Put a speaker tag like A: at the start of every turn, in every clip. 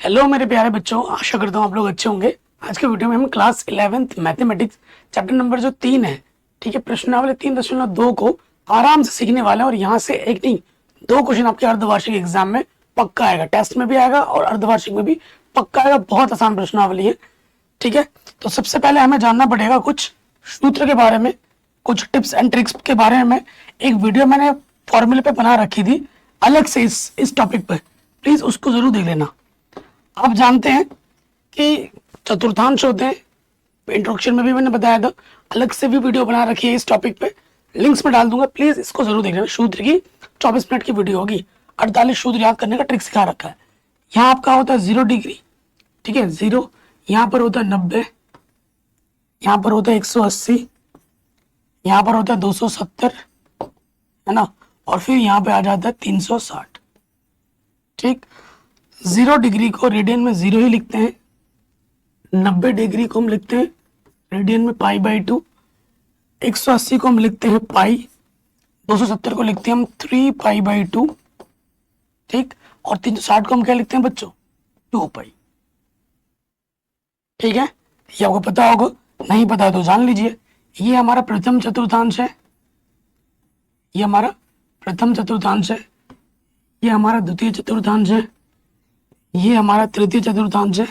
A: Hello मेरे प्यारे बच्चों, आशा करता हूँ आप लोग अच्छे होंगे। आज के वीडियो में हम class 11th mathematics chapter number जो 3 है, ठीक है, प्रश्नावली 3.2 को आराम से सीखने वाले हैं। और यहाँ से एक नहीं, दो क्वेश्चन आपके अर्धवार्षिक एग्जाम में पक्का आएगा, टेस्ट में भी आएगा और अर्धवार्षिक में भी पक्का आएगा। बहुत आसान प्रश्नावली है, ठीक है। तो सबसे पहले हमें जानना पड़ेगा कुछ सूत्र के बारे में, कुछ टिप्स एंड ट्रिक्स के बारे में। एक वीडियो मैंने फॉर्मूले पे बना रखी थी अलग से इस टॉपिक पे, प्लीज उसको जरूर देख लेना। आप जानते हैं कि चतुर्थांश होते हैं, इंट्रोडक्शन में भी मैंने बताया था, अलग से भी वीडियो बना रखी है इस टॉपिक पे, लिंक्स में डाल दूंगा, प्लीज इसको जरूर देख लेना। सूत्र की 24 मिनट की वीडियो होगी, 48 सूत्र याद करने का ट्रिक सिखा रखा है। यहाँ आपका होता है 0 डिग्री, ठीक है, 0, यहाँ पर होता है 90, यहाँ पर होता है 180, यहाँ पर होता है 270, है ना, और फिर यहाँ पे आ जाता है 360, ठीक। 0 डिग्री को रेडियन में 0 ही लिखते हैं, 90 डिग्री को हम लिखते हैं रेडियन में π/2, 180 को हम लिखते हैं पाई, 270 को लिखते हैं हम 3π/2, ठीक, और 360 को हम क्या लिखते हैं बच्चों, 2π, ठीक है। ये आपको पता होगा, नहीं पता तो जान लीजिए। ये हमारा प्रथम चतुर्थांश है, ये हमारा प्रथम चतुर्थांश है, ये हमारा द्वितीय चतुर्थांश है, ये हमारा तृतीय चतुर्थांश है,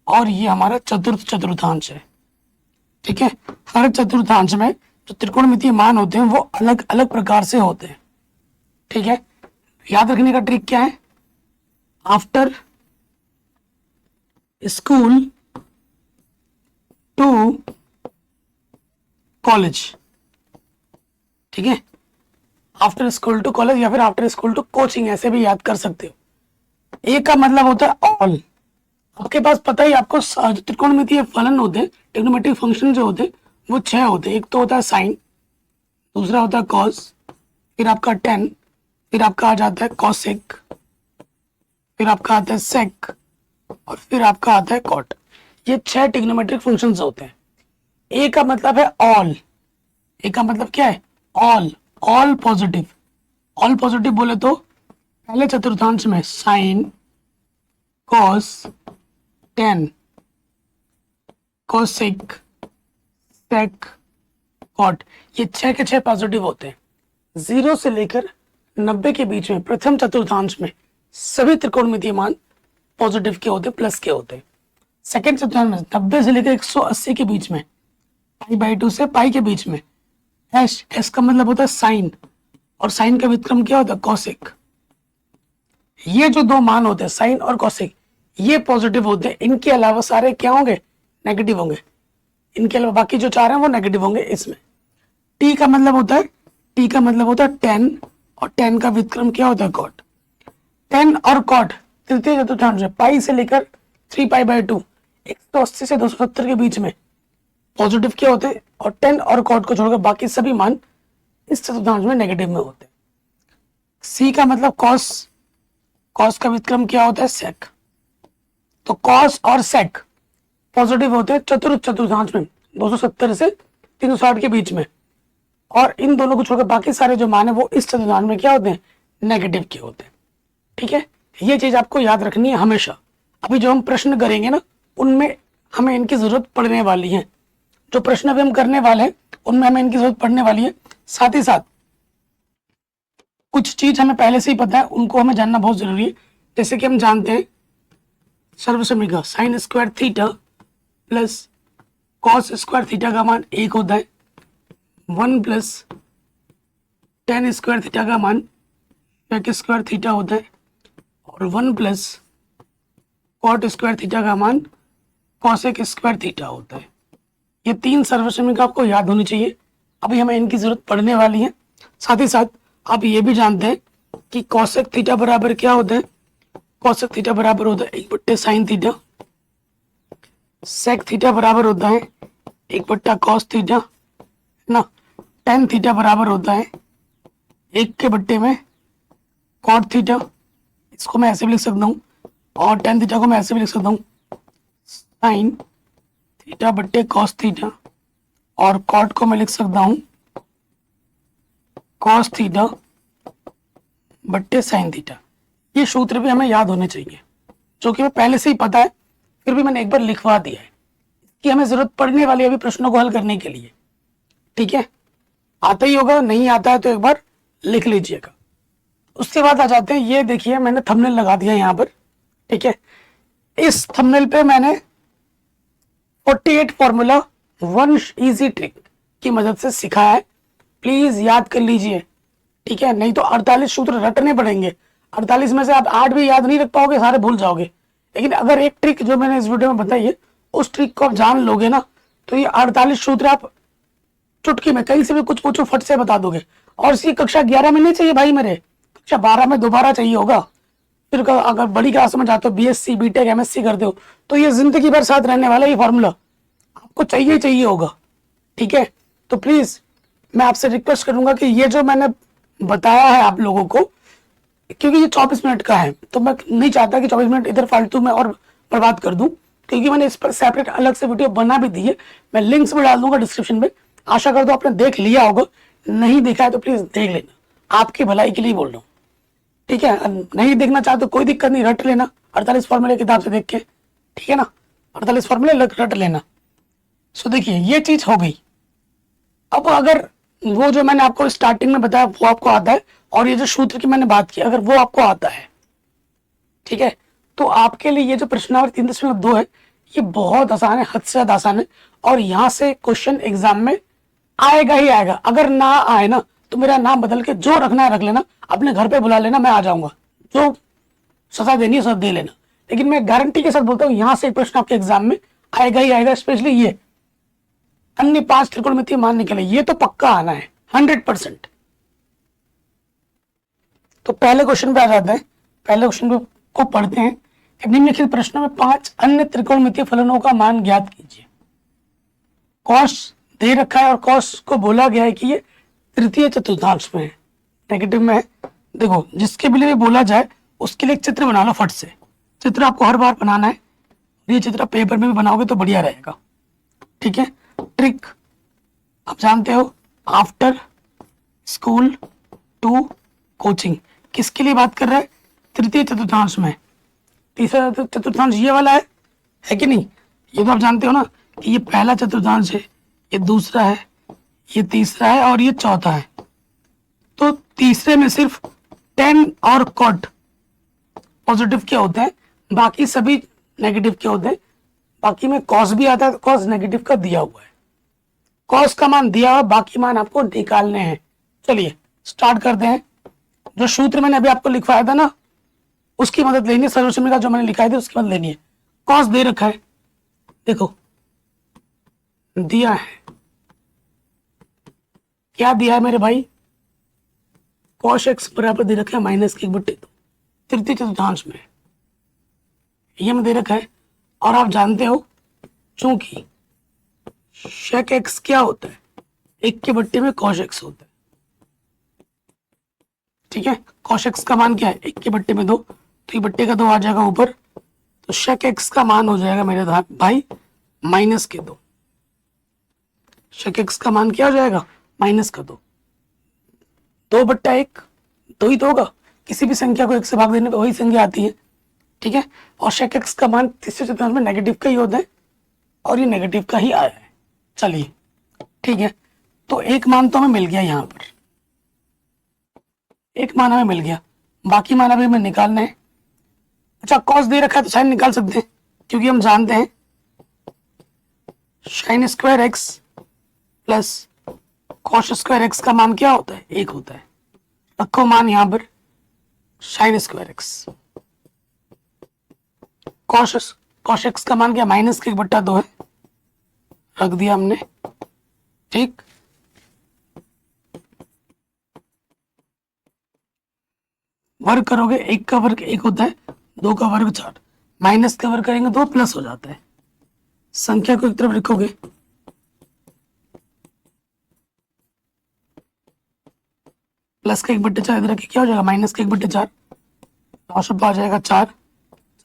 A: और ये हमारा चतुर्थ चतुर्थांश है, ठीक है। हर चतुर्थांश में जो त्रिकोणमितीय मान होते हैं वो अलग अलग प्रकार से होते हैं, ठीक है। याद रखने का ट्रिक क्या है, आफ्टर स्कूल टू कॉलेज, ठीक है, आफ्टर स्कूल टू कॉलेज या फिर आफ्टर स्कूल टू कोचिंग, ऐसे भी याद कर सकते हो। ए का मतलब होता है ऑल। आपके पास पता ही, आपको त्रिकोणमितीय फलन होते हैं, ट्रिग्नोमेट्रिक फंक्शन जो होते हैं वो 6 होते हैं। एक तो होता है साइन, दूसरा होता है कॉस, फिर आपका टेन, फिर आपका आ जाता है कॉसेक, फिर आपका आता है सेक, और फिर आपका आता है कॉट। ये 6 ट्रिग्नोमेट्रिक फंक्शंस होते हैं। ए का मतलब है ऑल, ए का मतलब क्या है, all, all positive. All positive बोले तो पहले चतुर्थांश में साइन, कॉस, टेन, कोसेक, सेक, कॉट, ये 6 के 6 पॉजिटिव होते हैं। 0 से लेकर 90 के बीच में प्रथम चतुर्थांश में सभी त्रिकोणमितीय मान पॉजिटिव के होते हैं, प्लस के होते हैं। सेकंड चतुर्थांश में 90 से लेकर 180 के बीच में, π/2 से पाई के बीच में, एस का मतलब होता है साइन, और साइन का व्युत्क्रम क्या होता है, कॉसेक। ये जो दो मान होते हैं साइन और कॉसेक, ये पॉजिटिव होते हैं। इनके अलावा सारे क्या होंगे, नेगेटिव होंगे। इनके अलावा बाकी जो 4 हैं वो नेगेटिव होंगे। इसमें टी का मतलब होता है, टी का मतलब होता है 10, और 10 का व्युत्क्रम क्या होता है, कॉट। 10 और कॉट तृतीय चतुर्थांश में पाई से लेकर 3π/2, 180 से 270 के बीच में पॉजिटिव क्या होते हैं, और 10 और कॉट को छोड़कर बाकी सभी मान इस चतुर्थांश में नेगेटिव में होते हैं। सी का मतलब कॉस, कॉस का व्युत्क्रम क्या होता है, सेक। तो कॉस और सेक पॉजिटिव होते हैं चतुर्थ चतुर्थांश में 270 से 360 के बीच में, और इन दोनों को छोड़कर बाकी सारे जो मान है वो इस चतुर्थांश में क्या होते हैं, नेगेटिव के होते हैं, ठीक है। ये चीज आपको याद रखनी है हमेशा। अभी जो हम प्रश्न करेंगे ना, उनमें हमें इनकी जरूरत पड़ने वाली है। जो प्रश्न अभी हम करने वाले हैं उनमें हमें इनकी जरूरत पड़ने वाली है। साथ ही साथ कुछ चीज हमें पहले से ही पता है, उनको हमें जानना बहुत जरूरी है। जैसे कि हम जानते हैं सर्वसमीका sine square theta plus cos square theta का मान 1 होता है, 1 प्लस टेन स्क्वायर थीटा का मान सेक स्क्वायर थीटा होता है, और 1 प्लस कॉट स्क्वायर थीटा का मान कॉसेक स्क्वायर थीटा होता है। ये 3 सर्वसमीका आपको याद होनी चाहिए। अभी हमें इनकी जरूरत पड़ने वाली है। साथ ही साथ आप ये भी जानते हैं कि कॉसेक थीटा बराबर क्या होता है, कॉसेक थीटा बराबर होता है 1/sin थीटा, सेक थीटा बराबर होता है 1/cos थीटा, है ना। टेन थीटा बराबर होता है 1 के बट्टे में कॉट थीटा, इसको मैं ऐसे भी लिख सकता हूँ, और टेन थीटा को मैं ऐसे भी लिख सकता हूँ साइन थीटा बट्टे कॉस थीटा, और कॉट को मैं लिख सकता हूँ कॉस थीटा बट्टे साइन थीटा। ये सूत्र भी हमें याद होने चाहिए। जो कि मैं पहले से ही पता है, फिर भी मैंने एक बार लिखवा दिया है कि हमें जरूरत पड़ने वाली है अभी प्रश्नों को हल करने के लिए। ठीक है, आता ही होगा, नहीं आता है तो एक बार लिख लीजिएगा। उसके बाद आ जाते हैं, ये देखिए मैंने थंबनेल लगा दिया यहाँ पर। ठीक है, इस थंबनेल पे मैंने 48 फॉर्मूला 1 इजी ट्रिक की मदद से सिखाया है, प्लीज याद कर लीजिए। ठीक है, नहीं तो 48 सूत्र रटने पड़ेंगे। 48 में से आप 8 भी याद नहीं रख पाओगे, सारे भूल जाओगे। लेकिन अगर एक ट्रिक जो मैंने इस वीडियो में बताई है, उस ट्रिक को आप जान लोगे ना, तो ये 48 सूत्र आप चुटकी में कहीं से भी कुछ पूछो फट से बता दोगे। और इसी कक्षा 11 में नहीं चाहिए भाई मेरे, कक्षा 12 में दोबारा चाहिए होगा। फिर अगर बड़ी क्लास में जाते हो, बीएससी बीटेक एमएससी करते हो, तो ये जिंदगी भर साथ रहने वाला ये फॉर्मूला आपको चाहिए चाहिए होगा। ठीक है, तो प्लीज मैं आपसे रिक्वेस्ट करूंगा कि ये जो मैंने बताया है आप लोगों को, क्योंकि ये 24 मिनट का है, तो मैं नहीं चाहता कि 24 मिनट इधर फालतू में और बर्बाद कर दूं, क्योंकि मैंने इस पर सेपरेट अलग से वीडियो बना भी दी है। मैं लिंक्स भी डाल दूंगा डिस्क्रिप्शन में। आशा करता हूं आपने देख लिया होगा, नहीं देखा है तो प्लीज देख लेना, आपकी भलाई के लिए बोल रहा हूँ। ठीक है, नहीं देखना चाहते तो कोई दिक्कत नहीं, रट लेना 48 फॉर्मूले किताब से देख के। ठीक है ना, 48 फॉर्मूले रट लेना। सो देखिए ये चीज हो गई। अब अगर वो जो मैंने आपको स्टार्टिंग में बताया वो आपको आता है, और ये जो सूत्र की मैंने बात की अगर वो आपको आता है, ठीक है, तो आपके लिए ये जो प्रश्नावली 3.2 है, ये बहुत आसान है, हद से ज्यादा आसान है। और यहाँ से क्वेश्चन एग्जाम में आएगा ही आएगा। अगर ना आए ना तो मेरा नाम बदल के जो रखना है रख लेना, अपने घर पे बुला लेना, मैं आ जाऊंगा। जो सजा देनी है सब दे लेना। लेकिन मैं गारंटी के साथ बोलता हूँ यहाँ से एक प्रश्न आपके एग्जाम में आएगा ही आएगा, स्पेशली ये अन्य 5 त्रिकोणमितीय मान निकले, ये तो पक्का आना है 100%। तो पहले क्वेश्चन पे आ जाते हैं। पहले क्वेश्चन को पढ़ते हैं। निम्नलिखित प्रश्नों में 5 अन्य त्रिकोणमितीय फलनों का मान ज्ञात कीजिए। कॉस दे रखा है और कॉस को बोला गया है कि ये तृतीय चतुर्थांश में है, नेगेटिव में है। देखो जिसके लिए भी बोला जाए उसके लिए एक चित्र बना लो फट से। चित्र आपको हर बार बनाना है, ये चित्र पेपर में भी बनाओगे तो बढ़िया रहेगा। ठीक है, ट्रिक आप जानते हो, आफ्टर स्कूल टू कोचिंग, किसके लिए बात कर रहा है? तृतीय चतुर्थांश में। तीसरा चतुर्थांश ये वाला है कि नहीं? ये तो आप जानते हो ना कि ये पहला चतुर्थांश है, ये दूसरा है, ये तीसरा है और ये चौथा है। तो तीसरे में सिर्फ 10 और कॉट पॉजिटिव क्या होते हैं, बाकी सभी नेगेटिव क्या होते हैं। बाकी में कॉस भी आता है, तो कॉस नेगेटिव का दिया हुआ है, कॉस का मान दिया हुआ, बाकी मान आपको निकालने हैं। चलिए स्टार्ट करते हैं। जो सूत्र मैंने अभी आपको लिखवाया था ना, उसकी मदद लेनी है। सर्वसम्य का जो मैंने लिखा था उसकी मदद लेनी है। कॉस दे रखा है, देखो दिया है, क्या दिया है मेरे भाई? कॉस एक्स बराबर दे रखा है -1/2, तृतीय चतुर्थांश में ये में दे रखा है। और आप जानते हो चूंकि शेक एक्स क्या होता है, 1/2 में कॉस एक्स होता है। ठीक है, कॉस एक्स का मान क्या है? 1/2 तो ये बट्टे का 2 आ जाएगा ऊपर, तो शेक एक्स का मान हो जाएगा मेरे भाई -2। शेक एक्स का मान क्या हो जाएगा? -2। 2/1, 2 ही तो होगा। किसी भी संख्या को 1 से भाग देने पे वही संख्या आती है। ठीक है, और शेक एक्स का मान तीसरे चतुर्थांश में नेगेटिव का ही होता है, और ये नेगेटिव का ही आया है। चलिए ठीक है, तो एक मान तो हमें मिल गया, यहाँ पर एक मान हमें मिल गया, बाकी मान अभी हमें निकालना है। अच्छा, कॉस दे रखा है तो साइन निकाल सकते हैं, क्योंकि हम जानते हैं sine square x plus cos square x का मान क्या होता है? 1 होता है। रखो मान यहाँ पर sine square x, cos x का मान क्या? -1/2 है, रख दिया हमने। ठीक, वर्ग करोगे, 1 का वर्ग 1 होता है, 2 का वर्ग 4, माइनस का वर्ग करेंगे 2, प्लस हो जाता है। संख्या को एक तरफ लिखोगे, प्लस का 1/4 इधर रखिए, क्या हो जाएगा? -1/4। औसत आ जाएगा 4,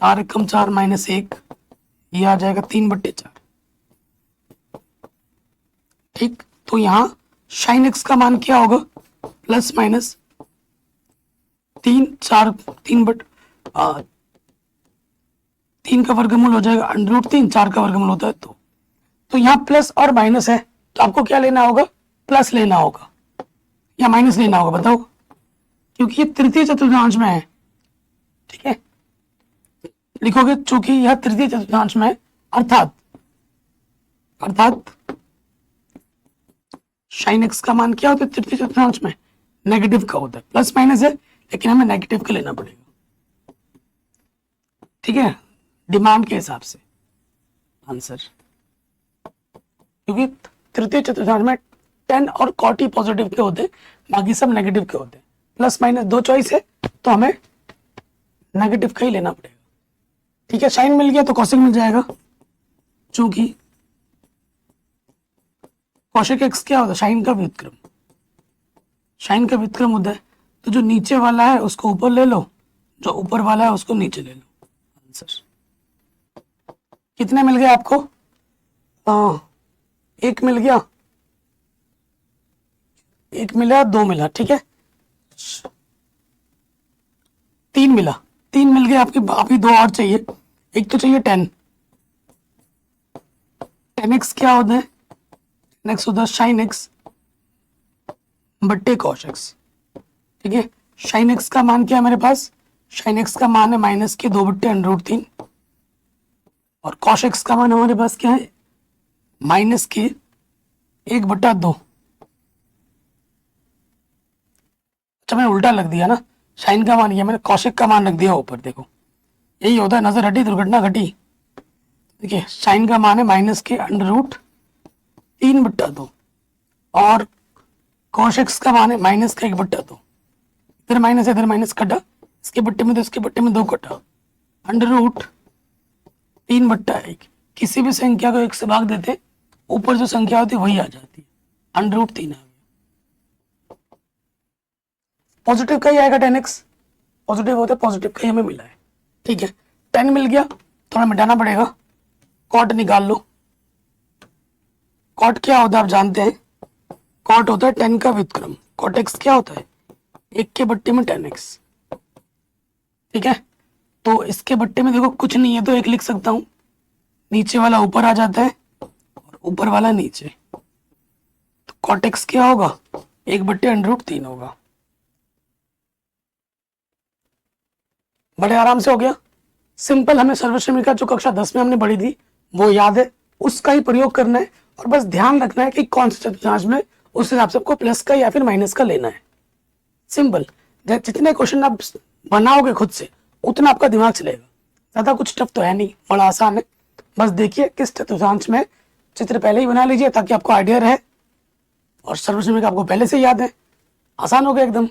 A: 4 एकम 4 -1, ये आ जाएगा 3/4। ठीक, तो यहाँ साइन एक्स का मान क्या होगा? +- 3, 4, 3 3 का वर्गमूल हो जाएगा √3, 4 का वर्गमूल होता है तो यहाँ प्लस और माइनस है, तो आपको क्या लेना होगा, प्लस लेना होगा या माइनस लेना होगा, बताओ, क्योंकि ये तृतीय चतुर्थांश में है। ठीक है, लिखोगे चूंकि यह तृतीय चतुर्थांश में है, अर्थात साइन एक्स का मान क्या होता है तृतीय चतुर्थांश में, नेगेटिव का होता है। प्लस माइनस है लेकिन हमें नेगेटिव का लेना पड़ेगा। ठीक है, डिमांड के हिसाब से आंसर, क्योंकि तृतीय चतुर्थांश में 10 और cot ही पॉजिटिव के होते हैं, बाकी सब नेगेटिव के होते हैं। प्लस माइनस 2 चॉइस है तो हमें नेगेटिव का ही लेना पड़ेगा। ठीक है, साइन मिल गया तो कॉसेक मिल जाएगा, चूंकि कॉसेक एक्स क्या होता है, साइन का व्युत्क्रम, साइन का व्युत्क्रम होता है। तो जो नीचे वाला है उसको ऊपर ले लो, जो ऊपर वाला है उसको नीचे ले लो। आंसर कितने मिल गए आपको, एक मिल गया, एक मिला, 2 मिला, ठीक है, 3 मिला, 3 मिल गए आपके, अभी 2 और चाहिए। एक तो चाहिए 10x क्या होता है, 10x होता है साइन एक्स बट्टे कॉस एक्स। ठीक है, साइन एक्स का मान क्या है मेरे पास, साइन एक्स का मान है -2/√3 और कॉस एक्स का मान हमारे पास क्या है, -1/2। अच्छा मैंने उल्टा लग दिया ना, साइन का मान, मैंने कॉसेक का मान रख दिया ऊपर। देखो यही होता है, नजर हटी दुर्घटना घटी। देखिए साइन का मान है -√3/2 और कॉसेक्स का मान है -1/2। इधर माइनस है, इधर माइनस कटा, इसके बट्टे में तो इसके बट्टे में 2 कटा, √3/1। किसी भी संख्या को 1 से भाग देते, ऊपर जो संख्या होती है वही आ जाती है, √3 आ गया। पॉजिटिव का ही आएगा 10x, पॉजिटिव होता है, पॉजिटिव का ही हमें मिला है। ठीक है, 10 मिल गया, थोड़ा मिटाना पड़ेगा, कॉट निकाल लो। कॉट क्या होता है आप जानते हैं, कॉट होता है 10 का व्युत्क्रम। कॉट एक्स क्या होता है, 1 के बट्टे में 10x। ठीक है, तो इसके बट्टे में देखो कुछ नहीं है तो 1 लिख सकता हूं, नीचे वाला ऊपर आ जाता है और ऊपर वाला नीचे, तो कॉट एक्स क्या होगा, 1/√3 होगा। बड़े आराम से हो गया, सिंपल। हमें सर्वश्रेणी जो कक्षा 10 में हमने पढ़ी थी वो याद है, उसका ही प्रयोग करना है और बस ध्यान रखना है कि कौन से चतुर्थांश में उस हिसाब से आपको प्लस का या फिर माइनस का लेना है। सिंपल, जितने क्वेश्चन आप बनाओगे खुद से उतना आपका दिमाग चलेगा, ज्यादा कुछ टफ तो है नहीं, बड़ा आसान है। बस देखिए किस चतुर्थांश में, चित्र पहले ही बना लीजिए ताकि आपको आइडिया रहे, और सर्वश्रेणी आपको पहले से याद है, आसान हो गया एकदम।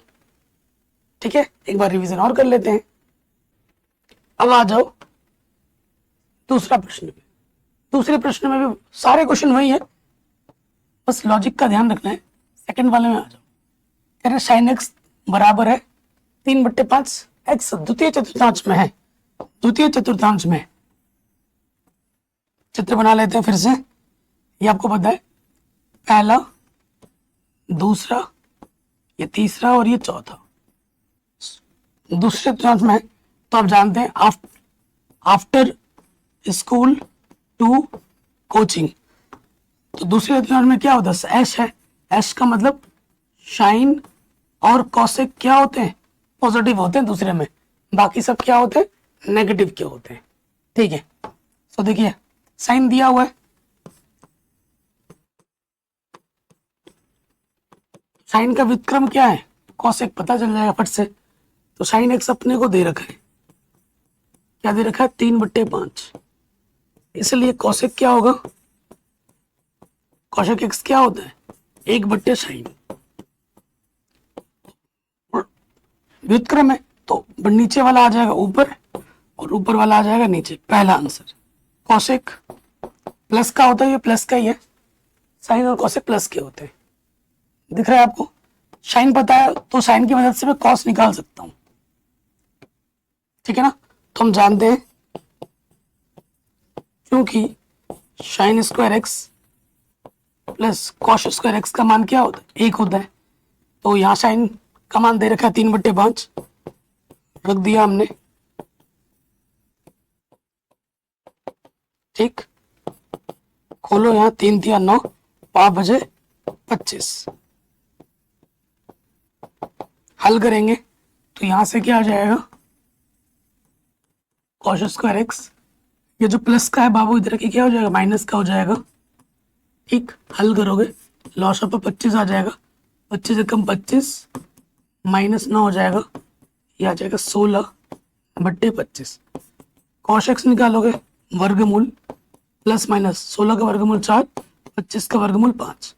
A: ठीक है, एक बार रिवीजन और कर लेते हैं। अब आ जाओ दूसरा प्रश्न पे। दूसरे प्रश्न में भी सारे क्वेश्चन वही है, बस लॉजिक का ध्यान रखना है। सेकंड वाले में आ जाओ, कह रहे साइन एक्स बराबर है 3/5, एक्स द्वितीय चतुर्थांश में है, द्वितीय चतुर्थांश में। चित्र बना लेते हैं फिर से, ये आपको पता है, पहला, दूसरा, ये तीसरा और ये चौथा। दूसरे चतुर्थांश में है तो आप जानते हैं आफ्टर स्कूल टू कोचिंग। तो दूसरे चतुर्थांश में क्या होता है, एश है, एश का मतलब साइन और कॉसेक क्या होते हैं, पॉजिटिव होते हैं दूसरे में, बाकी सब क्या होते हैं, नेगेटिव के होते हैं। ठीक है, तो देखिए साइन दिया हुआ है, साइन का व्युत्क्रम क्या है, कॉसेक, पता चल जाएगा फट से। तो साइन एक्स अपने को दे रखा है, क्या दे रखा है, 3/5, इसलिए कॉसेक क्या होगा, कॉसेक एक्स क्या होता है, 1/sin। व्युत्क्रम है तो नीचे वाला आ जाएगा ऊपर और ऊपर वाला आ जाएगा नीचे, पहला आंसर। कॉसेक प्लस का होता है, ये प्लस का ही है, साइन और कॉसेक प्लस के होते हैं। दिख रहा है आपको, साइन पता है तो साइन की मदद से मैं कॉस निकाल सकता हूं। ठीक है ना, तो हम जानते हैं क्योंकि sine square x plus cos square x का मान क्या होता है, 1 होता है। तो यहाँ साइन का मान दे रखा है 3/5, रख दिया हमने, ठीक, खोलो यहाँ 3 3 9, 5 बजे 25, हल करेंगे तो यहां से क्या आ जाएगा, कॉस स्क्वायर एक्स, ये जो प्लस का है बाबू इधर की क्या हो जाएगा, माइनस का हो जाएगा। ठीक, हल करोगे लॉस ऑफ 25 आ जाएगा, 25 एकम 25, माइनस 9 हो जाएगा, ये आ जाएगा 16/25। कॉस एक्स निकालोगे वर्गमूल, प्लस माइनस 16 का वर्गमूल 4, 25 का वर्गमूल 5।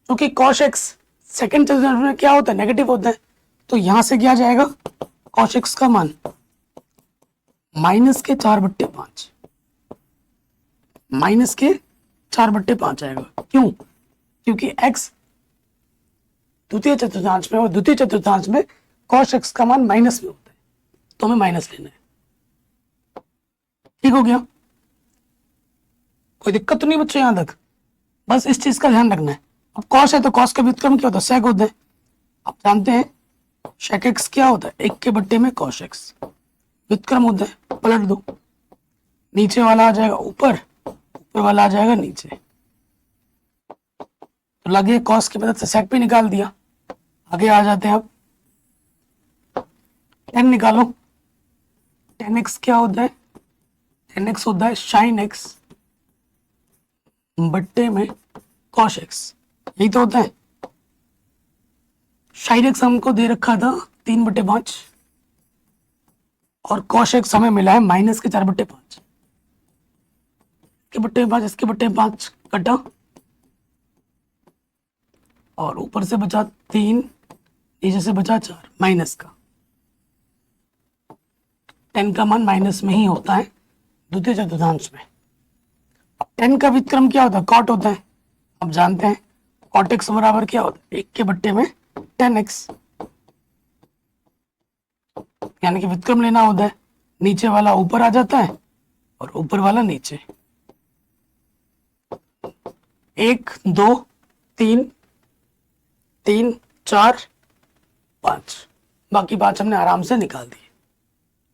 A: क्योंकि कॉस एक्स सेकेंड चतुर्थांश में क्या होता है, नेगेटिव होता है, तो यहां से क्या जाएगा, कॉस एक्स का मान माइनस के 4/5, माइनस के 4/5 आएगा। क्यों, क्योंकि x द्वितीय चतुर्थांश में और द्वितीय चतुर्थांश में cos x का मान माइनस में होता है, तो हमें माइनस लेना है। ठीक हो गया, कोई दिक्कत तो नहीं बच्चों यहां तक, बस इस चीज का ध्यान रखना है। अब cos है तो cos का व्युत्क्रम क्या होता है, sec होता है। आप जानते हैं sec x क्या होता है, 1 के बट्टे में cos x, व्युत्क्रम होता है, पलट दो, नीचे वाला आ जाएगा ऊपर, ऊपर वाला आ जाएगा नीचे, तो लगे कॉस की मदद से सेक भी निकाल दिया। आगे आ जाते हैं, अब टेन निकालो, 10x क्या होता है, 10x होता है साइन एक्स बट्टे में कॉस एक्स, यही तो होता है। साइन एक्स हमको दे रखा था 3/5 और कॉस एक्स हमें मिला है माइनस के 4/5, के बट्टे 5, इसके बट्टे 5 कटा और ऊपर से बचा 3, नीचे से बचा 4, माइनस का 10 का मान माइनस में ही होता है द्वितीय चतुर्थांश में। अब 10 का व्युत्क्रम क्या होता है, कॉट होता है। अब जानते हैं कॉट एक्स बराबर क्या होता है, 1 के बट्टे में 10x, यानी कि व्युत्क्रम लेना होता है, नीचे वाला ऊपर आ जाता है और ऊपर वाला नीचे। 1 2 3 3 4 5, बाकी 5 हमने आराम से निकाल दिए,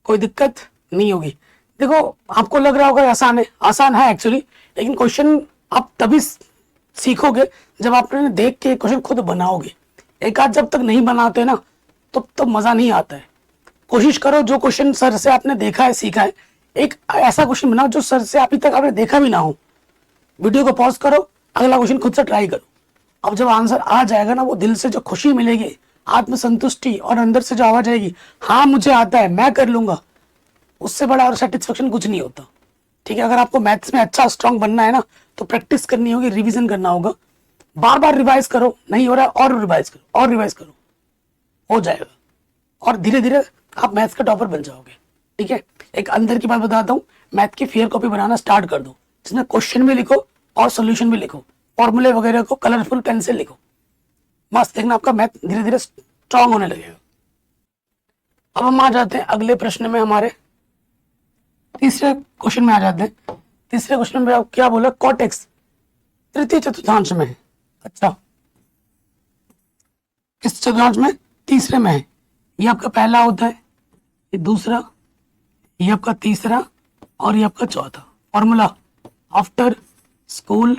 A: कोई दिक्कत नहीं होगी। देखो आपको लग रहा होगा आसान है, आसान है एक्चुअली, लेकिन क्वेश्चन आप तभी सीखोगे जब आपने देख के क्वेश्चन खुद बनाओगे। एक आध जब तक नहीं बनाते ना तो मजा नहीं आता है। कोशिश करो जो क्वेश्चन सर से आपने देखा है, सीखा है, एक ऐसा क्वेश्चन बनाओ जो सर से अभी तक आपने देखा भी ना हो। वीडियो को पॉज करो, अगला क्वेश्चन खुद से ट्राई करो। अब जब आंसर आ जाएगा ना, वो दिल से जो खुशी मिलेगी, आत्मसंतुष्टि और अंदर से जो आवाज आएगी, हाँ मुझे आता है, मैं कर लूंगा, उससे बड़ा और सेटिस्फेक्शन कुछ नहीं होता। ठीक है, अगर आपको मैथ्स में अच्छा स्ट्रांग बनना है ना, तो प्रैक्टिस करनी होगी, रिवीजन करना होगा, बार बार रिवाइज करो, नहीं हो रहा है और रिवाइज करो और रिवाइज करो, हो जाएगा और धीरे धीरे आप मैथ्स का टॉपर बन जाओगे। ठीक है, एक अंदर की बात बताता हूँ, मैथ की फेयर कॉपी बनाना स्टार्ट कर दो, जिसमें क्वेश्चन भी लिखो और सोल्यूशन भी लिखो, फॉर्मूले वगैरह को कलरफुल पेन से लिखो, मस्त, देखना आपका मैथ धीरे धीरे स्ट्रांग होने लगेगा। अब हम आ जाते हैं अगले प्रश्न में, हमारे तीसरे क्वेश्चन में आ जाते हैं। तीसरे क्वेश्चन में क्या बोला, कॉट एक्स तृतीय चतुर्थांश में है। अच्छा, किस चतुर्थांश में, तीसरे में है। ये आपका पहला होता है, ये दूसरा, ये आपका तीसरा और ये आपका चौथा। Formula, after school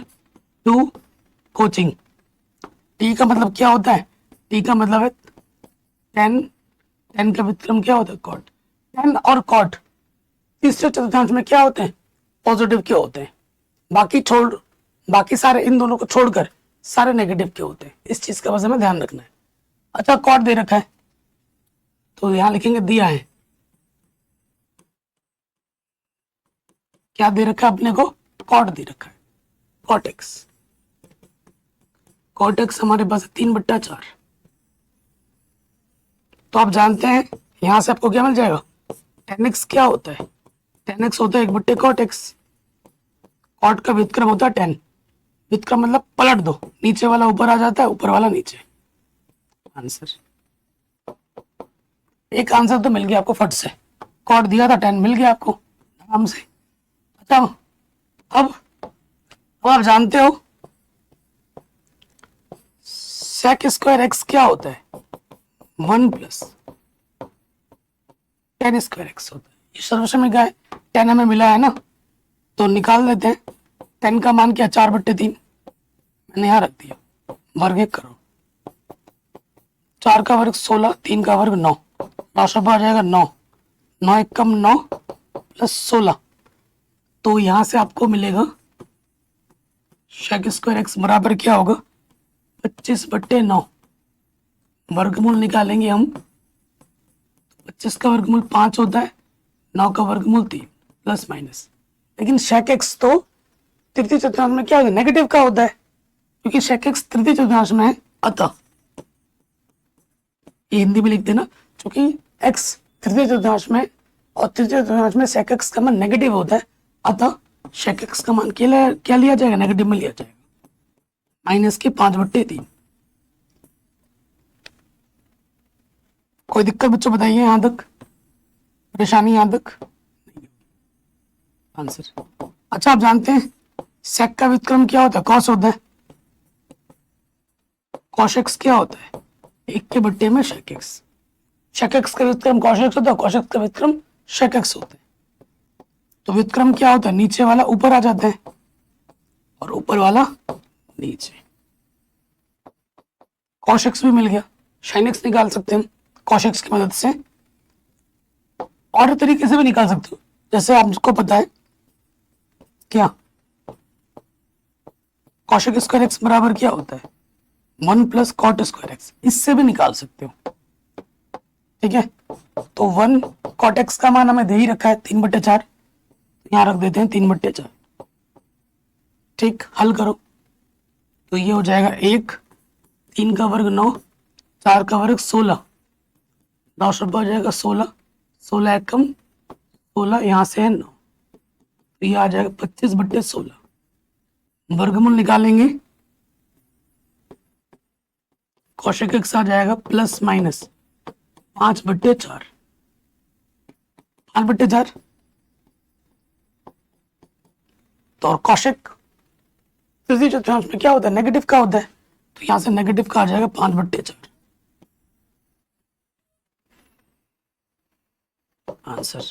A: to coaching. T का मतलब क्या होता है, टी का मतलब है 10, 10 का व्युत्क्रम क्या होता है, कॉट। 10 और कॉट तीसरे चतुर्थांश में क्या होते हैं, पॉजिटिव के होते हैं, बाकी सारे इन दोनों को छोड़कर सारे नेगेटिव के होते हैं। इस चीज का बस हमें ध्यान रखना है। अच्छा, कॉट दे रखा है तो यहां लिखेंगे दिया है, क्या दे रखा है अपने को, कॉट दे रखा है, कॉट एक्स। कॉट एक्स हमारे पास 3/4। तो आप जानते हैं यहां से आपको क्या मिल जाएगा, 10x क्या होता है, 10x होता है 1/cot x। कॉट का व्युत्क्रम होता है 10, व्युत्क्रम मतलब पलट दो, नीचे वाला ऊपर आ जाता है, ऊपर वाला नीचे। आंसर, एक आंसर तो मिल गया आपको फट से, कॉट दिया था 10 मिल गया आपको आराम से। अच्छा, अब आप जानते हो सेक स्क्वायर एक्स क्या होता है, 1 + 10 स्क्वायर एक्स होता है। ये सर्वसमय का है, 10 हमें मिला है ना, तो निकाल लेते हैं। 10 का मान क्या, 4/3, मैंने यहाँ रख दिया। वर्ग 1 करो, 4 का वर्ग 16, 3 का वर्ग 9, राशिफल आ जाएगा 9, 9 एकम 9 प्लस 16। तो यहां से आपको मिलेगा शेक स्क्वायर एक्स बराबर क्या होगा, 25/9। वर्गमूल निकालेंगे हम, 25 का वर्गमूल 5 होता है, 9 का वर्गमूल 3 प्लस माइनस। लेकिन शेक एक्स तो तृतीय चतुर्थांश में क्या होता है, नेगेटिव का होता है, क्योंकि शेक एक्स तृतीय चतुर्थांश में है। अतः ये हिंदी में लिख देना, क्योंकि एक्स तृतीय चतुर्थांश में और तृतीय चतुर्थांश में शेक एक्स का मान नेगेटिव होता है। अतः शेक एक्स का मान क्या लिया जाएगा, नेगेटिव में लिया जाएगा, -5/3। कोई दिक्कत बच्चों बताइए, यहां तक परेशानी, यहां तक आंसर। अच्छा, आप जानते हैं सेक का व्युत्क्रम क्या होता है, कॉस होता है। कॉस एक्स क्या होता है, 1/2 में शेक एक्स। शेक एक्स का व्युत्क्रम कॉस एक्स होता है, कॉस एक्स का व्युत्क्रम शेक एक्स होता है। तो व्युत्क्रम क्या होता है, नीचे वाला ऊपर आ जाता है और ऊपर वाला नीचे। कॉस एक्स भी मिल गया, साइन एक्स निकाल सकते हैं कॉस एक्स की मदद से, और तरीके से भी निकाल सकते हो। जैसे आपको पता है क्या, कॉसेक स्क्वायर एक्स बराबर क्या होता है, 1 + कॉट स्क्वायर एक्स। इससे भी निकाल सकते हो, ठीक है। तो 1 कॉट एक्स का मान हमें दे ही रखा है 3/4, यहां रख देते हैं 3/4। ठीक, हल करो तो ये हो जाएगा 1, 3 का वर्ग 9, 4 का वर्ग 16, 10 हो जाएगा 16, 16 एकम 16, यहाँ से है 9, तो ये आ जाएगा 25/16। वर्गमूल निकालेंगे, कॉसेक एक्स आ जाएगा प्लस माइनस 5/4, 5/4। तो और कॉसेक तृतीय चतुर्थांश में क्या होता है, नेगेटिव का होता है, तो यहां से नेगेटिव का आ जाएगा 5/4 आंसर।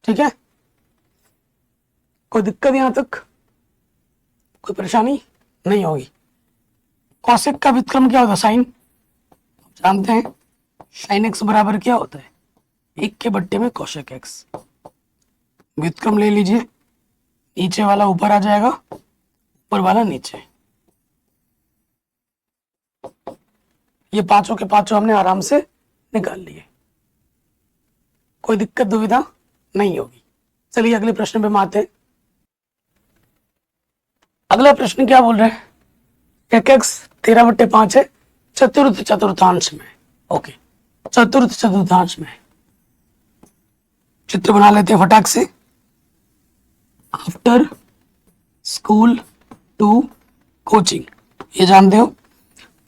A: ठीक है, कोई दिक्कत यहां तक, कोई परेशानी नहीं होगी। कॉसेक का व्युत्क्रम क्या होता है, साइन, जानते हैं साइन एक्स बराबर क्या होता है, 1/2 में कॉसेक एक्स। व्युत्क्रम ले लीजिए, नीचे वाला ऊपर आ जाएगा, ऊपर वाला नीचे। ये पांचों के पांचों हमने आराम से निकाल लिए, कोई दिक्कत दुविधा नहीं होगी। चलिए अगले प्रश्न पे आते हैं। अगला प्रश्न क्या बोल रहे हैं, एक एक्स 13/5 है चतुर्थ चतुर्थांश में। ओके, चतुर्थ चतुर्थांश में चित्र बना लेते हैं फटाक से। आफ्टर स्कूल टू कोचिंग, ये जानते हो,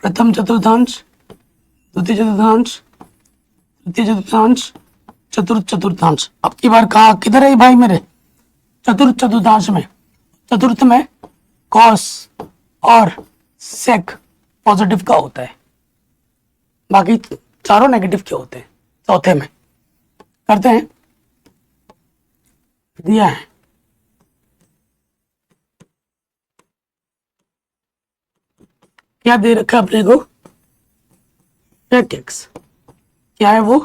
A: प्रथम चतुर्थांश, द्वितीय चतुर्थांश, तृतीय चतुर्थांश, चतुर्थ चतुर्थांश। अब की बार कहा किधर है भाई मेरे, चतुर्थ चतुर्थांश में। चतुर्थ में कॉस और सेक पॉजिटिव का होता है, बाकी चारों नेगेटिव के होते हैं। चौथे में करते हैं, दिया है क्या दे रखा है अपने को, सेक एक्स क्या है, वो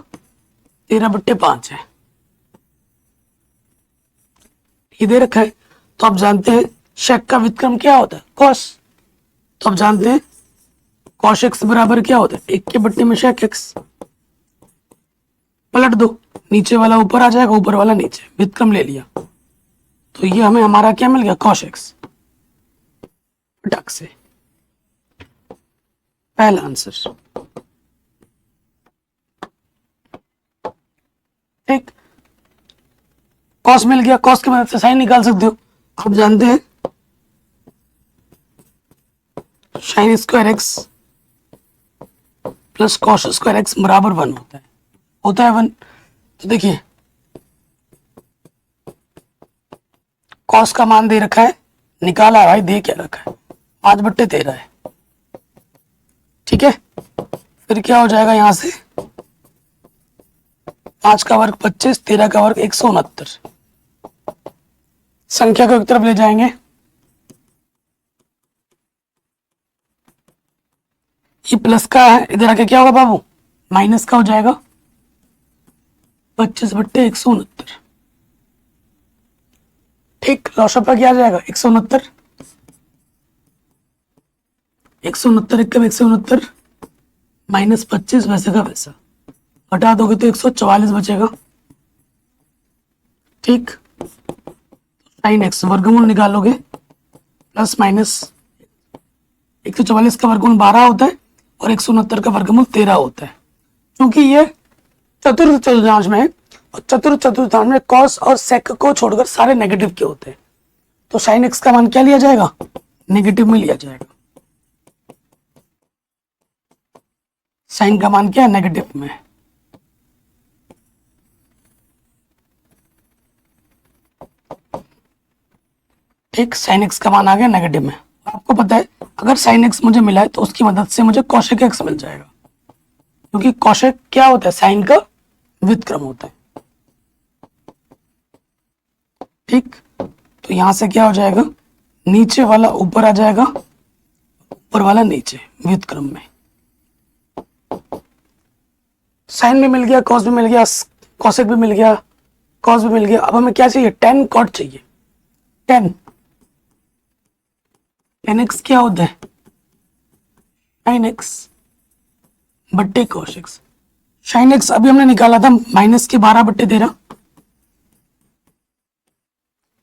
A: 13/5 है, ये दे रखा है। तो आप जानते हैं शेक का व्युत्क्रम क्या होता है, कॉस। तो आप जानते हैं कॉस एक्स बराबर क्या होता है, 1/2 में शेक एक्स। पलट दो, नीचे वाला ऊपर आ जाएगा, ऊपर वाला नीचे, व्युत्क्रम ले लिया, तो ये हमें हमारा क्या मिल गया, कॉस एक्स। फटाक से पहला आंसर। ठीक, कॉस मिल गया, कॉस की मदद से साइन निकाल सकते हो। आप जानते हैं sine square x plus cos square x बराबर 1 होता है 1। तो देखिए कॉस का मान दे रखा है, निकाला है भाई, दे क्या रखा है, 5/13 है। ठीक है, फिर क्या हो जाएगा, यहां से 5 का वर्ग 25, 13 का वर्ग 169, संख्या को एक तरफ ले जाएंगे, ये प्लस का है, इधर आके क्या होगा बाबू, माइनस का हो जाएगा। 25/169, ठीक। लॉशअप का क्या आ जाएगा, 169, 169 एक कम 169 माइनस 25 वैसे का वैसा, हटा दोगे तो 144 बचेगा, ठीक। साइन एक्स वर्गमूल निकालोगे, प्लस माइनस 144 का वर्गमूल 12 होता है और 169 का वर्गमूल 13 होता है। क्योंकि ये चतुर्थ चतुर्थांश में है और चतुर्थ चतुर्थांश में कॉस और सेक को छोड़कर सारे नेगेटिव के होते हैं, तो साइन एक्स का मान क्या लिया जाएगा, नेगेटिव में लिया जाएगा। साइन का मान क्या है, नेगेटिव में। ठीक, साइन एक्स का मान आ गया नेगेटिव में। आपको पता है अगर साइन एक्स मुझे मिला है तो उसकी मदद से मुझे कौशिक एक्स मिल जाएगा, क्योंकि कौशिक क्या होता है, साइन का व्युत्क्रम होता है, ठीक। तो यहां से क्या हो जाएगा, नीचे वाला ऊपर आ जाएगा, ऊपर वाला नीचे, व्युत्क्रम में। साइन भी मिल गया, कॉस भी मिल गया, कौशिक भी मिल गया, कॉस भी मिल गया। अब हमें क्या चाहिए, टेन कॉट चाहिए। टेन एक्स क्या होता है, साइन एक्स बट्टे कॉस एक्स। साइन एक्स अभी हमने निकाला था माइनस के 12/13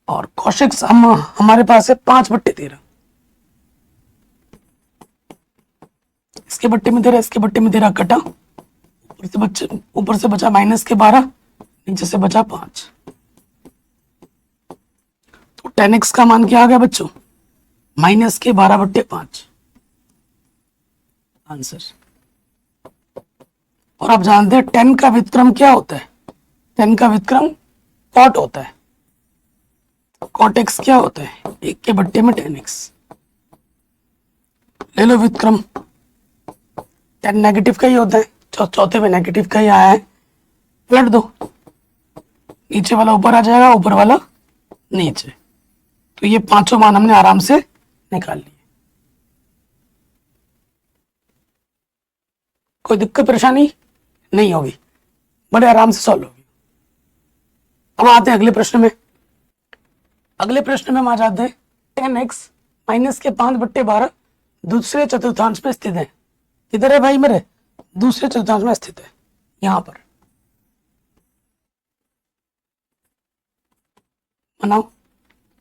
A: और कॉस एक्स हमारे पास है 5/13। इसके बट्टे में 13, इसके बट्टे में 13 कटा, ऊपर से बचा माइनस के 12, नीचे से बचा 5। तो टेन एक्स का मान क्या आ गया बच्चों, माइनस के 12/5 आंसर। और आप जानते हैं टेन का व्युत्क्रम क्या होता है, टेन का व्युत्क्रम कॉट होता है। कॉट एक्स क्या होता है, 1 के बट्टे में टेन एक्स। ले लो व्युत्क्रम, टेन नेगेटिव का ही होता है, चौथे में नेगेटिव का ही आया है, पलट दो, नीचे वाला ऊपर आ जाएगा, ऊपर वाला नीचे। तो ये पांचों मान हमने आराम से निकाल लिए। कोई दिक्कत परेशानी नहीं होगी, बड़े आराम से सॉल्व होगी। अब आते हैं अगले प्रश्न में। अगले प्रश्न में हम आ जाते हैं, 10x माइनस के 5/12 दूसरे चतुर्थांश में स्थित है। किधर है भाई मेरे, दूसरे चतुर्थांश में स्थित है, यहां पर बनाओ।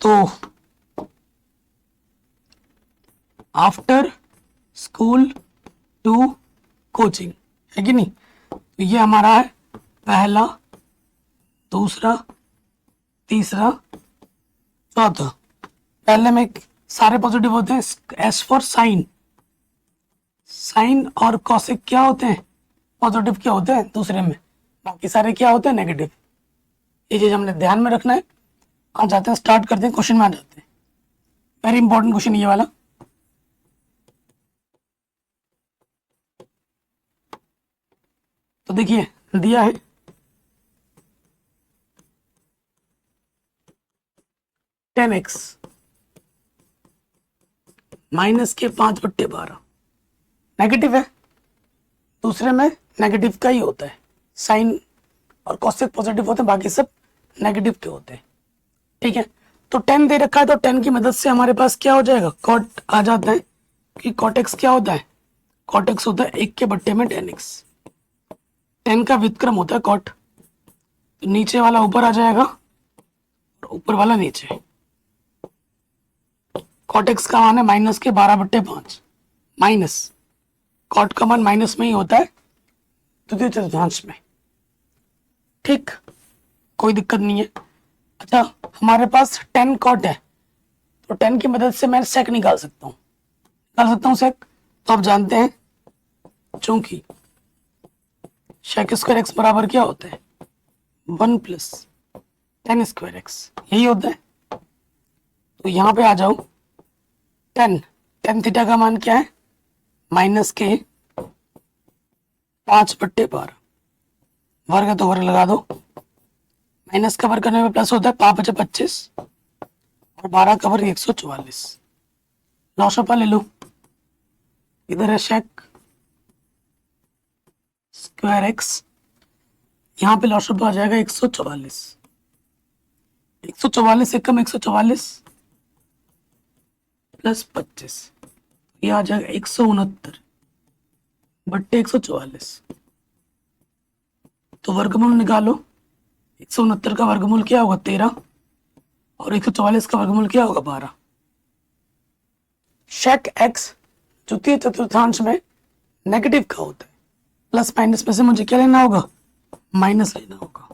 A: तो आफ्टर स्कूल टू कोचिंग है कि नहीं, तो ये हमारा है पहला, दूसरा, तीसरा, चौथा। पहले में सारे पॉजिटिव होते हैं, एस फॉर साइन, साइन और कॉसिक क्या होते हैं, पॉजिटिव क्या होते हैं दूसरे में, बाकी सारे क्या होते हैं नेगेटिव। ये चीज हमने ध्यान में रखना है। आ जाते हैं, स्टार्ट करते हैं, क्वेश्चन में आ जाते हैं। वेरी इंपॉर्टेंट क्वेश्चन ये वाला। तो देखिए दिया है 10x माइनस के 5/12 नेगेटिव है, दूसरे में नेगेटिव का ही होता है, साइन और कॉसिक पॉजिटिव होते हैं, बाकी सब नेगेटिव के होते हैं, ठीक है। तो 10 दे रखा है, तो 10 की मदद से हमारे पास क्या हो जाएगा, कॉट आ जाता है कि कॉट एक्स क्या होता है, कॉट एक्स होता है 1 के बट्टे में 10x। 10 का व्युत्क्रम होता है कॉट, तो नीचे वाला ऊपर आ जाएगा और ऊपर वाला नीचे। कॉट एक्स का मान है माइनस के 12/5, माइनस कॉट का मान माइनस में ही होता है द्वितीय चतुर्थांश में, ठीक, कोई दिक्कत नहीं है। अच्छा, हमारे पास 10 कॉट है, तो 10 की मदद से मैं सेक निकाल सकता हूँ सेक। तो आप जानते हैं चूंकि सेक स्क्वायर एक्स बराबर क्या होता है, 1 + 10 स्क्वायर एक्स, यही होता है। तो यहां पे आ जाओ, 10 थीटा का मान क्या है, माइनस के 5/12, वर्ग है तो वर्ग लगा दो, माइनस का वर्ग करने में प्लस होता है, 5 × 25 और 12 का वर्ग 144। लॉशपा ले लो, इधर है शेक स्क्वायर एक्स, यहाँ पे लॉशपा आ जाएगा 144। 144 से कम 144 प्लस 25, ये आ जाएगा 169 बट्टे 144। तो वर्गमूल निकालो, 169 का वर्गमूल क्या होगा 13 और 144 का वर्गमूल क्या होगा 12। शेक एक्स द्वितीय चतुर्थांश में नेगेटिव का होता है, प्लस माइनस में से मुझे क्या लेना होगा, माइनस लेना होगा।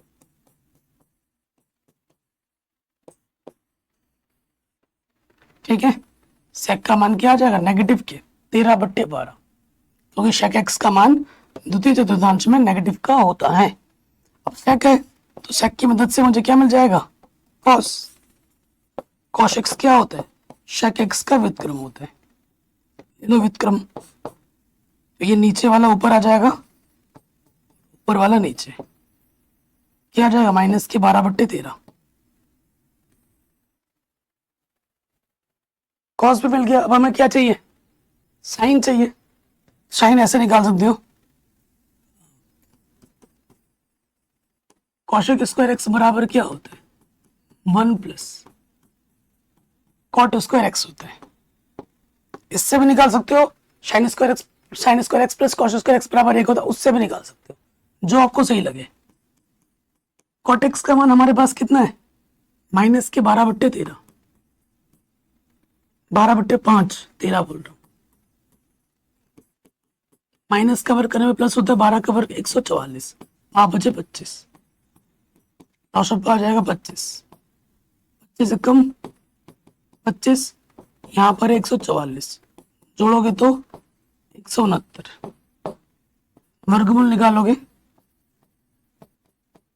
A: ठीक है, सेक का मान क्या आ जाएगा नेगेटिव के 13 बट्टे 12, क्योंकि शेक एक्स का मान द्वितीय चतुर्थांश में नेगेटिव का होता है। अब सेक है तो सेक की मदद से मुझे क्या मिल जाएगा, कॉस। कॉस एक्स क्या होता है, शेक एक्स का व्युत्क्रम होता है। ये लो व्युत्क्रम, तो ये नीचे वाला ऊपर आ जाएगा, ऊपर वाला नीचे, क्या आ जाएगा माइनस के 12 बट्टे 13। कॉस भी मिल गया। अब हमें क्या चाहिए, साइन चाहिए। साइन ऐसे निकाल सकते हो, कॉशेक स्क्वायर एक्स बराबर क्या होता है 1 प्लस कॉट स्क्वायर एक्स होता है। इससे भी निकाल सकते हो, sine square x plus cos square x बराबर 1 होता है, उससे भी निकाल सकते हो, जो आपको सही लगे। कॉट एक्स का मान हमारे पास कितना है, माइनस के 12 बट्टे 13, 12 बट्टे 5, 13 बोल रहा हूं। माइनस का वर्ग करने में प्लस होता है, 12 का वर्ग 144, वहां बचे 25, औसत आ जाएगा 25, 25 से कम 25, यहाँ पर 144, जोड़ोगे तो 169, वर्गमूल निकालोगे